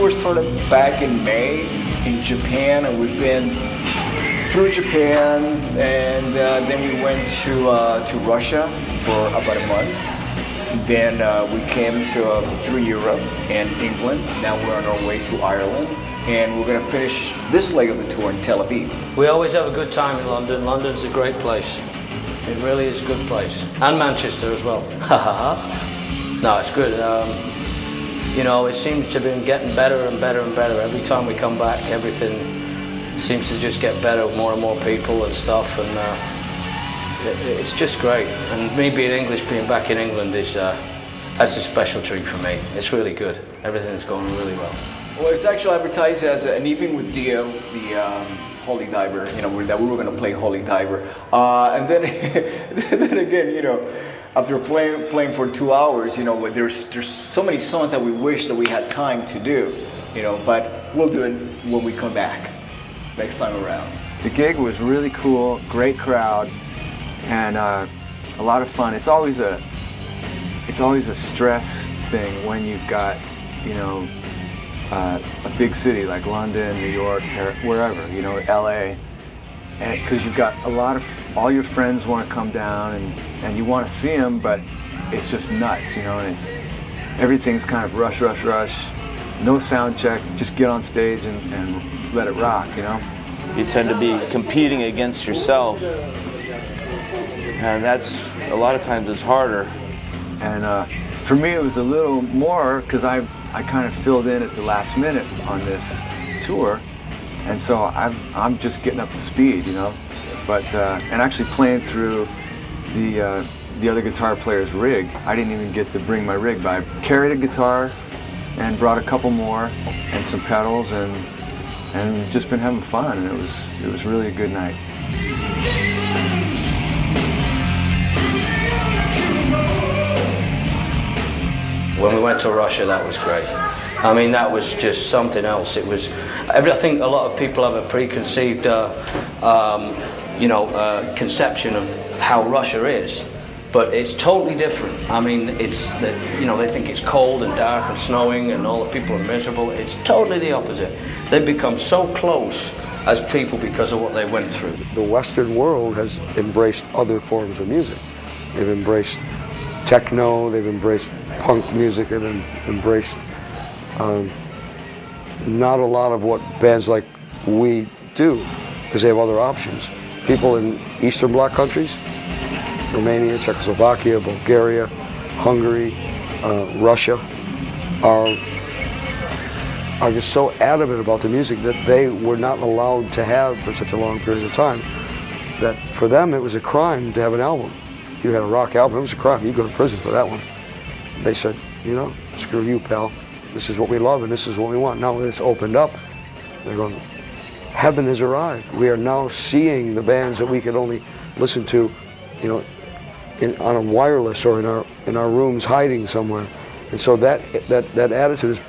tour started back in May in Japan, and we've been through Japan, and then we went to Russia for about a month. Then we came through Europe and England. Now we're on our way to Ireland, and we're going to finish this leg of the tour in Tel Aviv. We always have a good time in London. London's a great place. It really is a good place. And Manchester as well. No, it's good. You know, it seems to have been getting better and better and better. Every time we come back, everything seems to just get better, more and more people and stuff, and it's just great. And me being English, being back in England that's a special treat for me. It's really good. Everything's going really well. Well, it's actually advertised as an evening with Dio, the Holy Diver, you know, that we were going to play Holy Diver. And then, then again, you know, after playing for 2 hours, you know, there's so many songs that we wish that we had time to do, you know, but we'll do it when we come back next time around. The gig was really cool, great crowd, and a lot of fun. It's always a stress thing when you've got, you know, a big city like London, New York, wherever, you know, LA, because you've got all your friends want to come down and you want to see them, but it's just nuts, you know, and everything's kind of rush, no sound check, just get on stage and let it rock, you know. You tend to be competing against yourself, and that's a lot of times it's harder. And for me it was a little more because I kind of filled in at the last minute on this tour, and so I'm just getting up to speed, you know. But and actually playing through the other guitar player's rig. I didn't even get to bring my rig, but I carried a guitar and brought a couple more and some pedals and just been having fun, and it was really a good night. When we went to Russia, that was great. I mean, that was just something else. It was, I think a lot of people have a preconceived, conception of how Russia is, but it's totally different. I mean, they think it's cold and dark and snowing and all the people are miserable. It's totally the opposite. They've become so close as people because of what they went through. The Western world has embraced other forms of music. They've embraced techno, they've embraced punk music, they've embraced not a lot of what bands like we do, because they have other options. People in Eastern Bloc countries, Romania, Czechoslovakia, Bulgaria, Hungary, Russia, are just so adamant about the music that they were not allowed to have for such a long period of time, that for them it was a crime to have an album. If you had a rock album, it was a crime. You'd go to prison for that one. They said, you know, screw you, pal. This is what we love and this is what we want. Now that it's opened up, they're going, heaven has arrived. We are now seeing the bands that we could only listen to, you know, on a wireless or in our rooms hiding somewhere. And so that attitude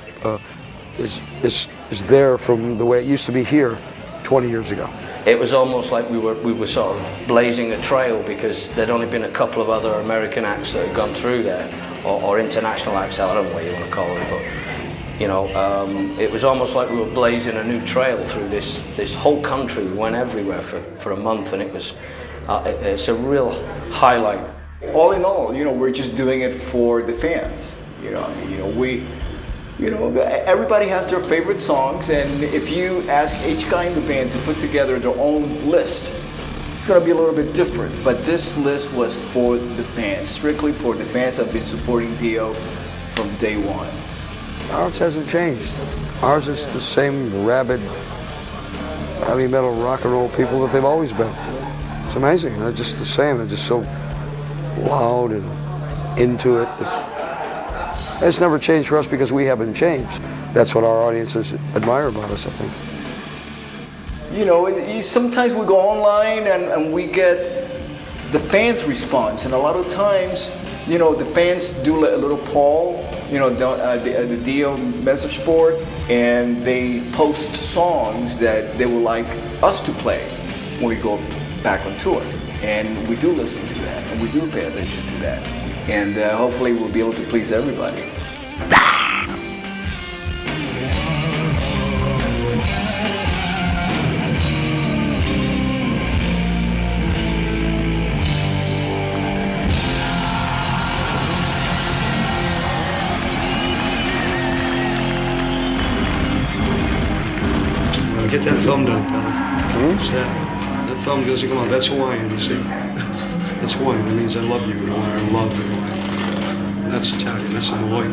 is there from the way it used to be here 20 years ago. It was almost like we were sort of blazing a trail, because there'd only been a couple of other American acts that had gone through there, or international acts, I don't know what you want to call them, but you know, it was almost like we were blazing a new trail through this whole country. We went everywhere for a month, and it's a real highlight. All in all, you know, we're just doing it for the fans. You know, everybody has their favorite songs, and if you ask each guy in the band to put together their own list, it's going to be a little bit different. But this list was for the fans, strictly for the fans that have been supporting Dio from day one. Ours hasn't changed. Ours is the same rabid, heavy metal, rock and roll people that they've always been. It's amazing. They're just the same. They're just so loud and into it. It's never changed for us because we haven't changed. That's what our audiences admire about us, I think. You know, sometimes we go online and we get the fans' response, and a lot of times, you know, the fans do a little poll, you know, the Dio message board, and they post songs that they would like us to play when we go back on tour. And we do listen to that, and we do pay attention to that. And hopefully we'll be able to please everybody. Get that thumb done, pal. Just that thumb doesn't come out. That's Hawaiian, you see. That's Hawaiian. That means I love you, or I love you. That's Italian. That's in Hawaii.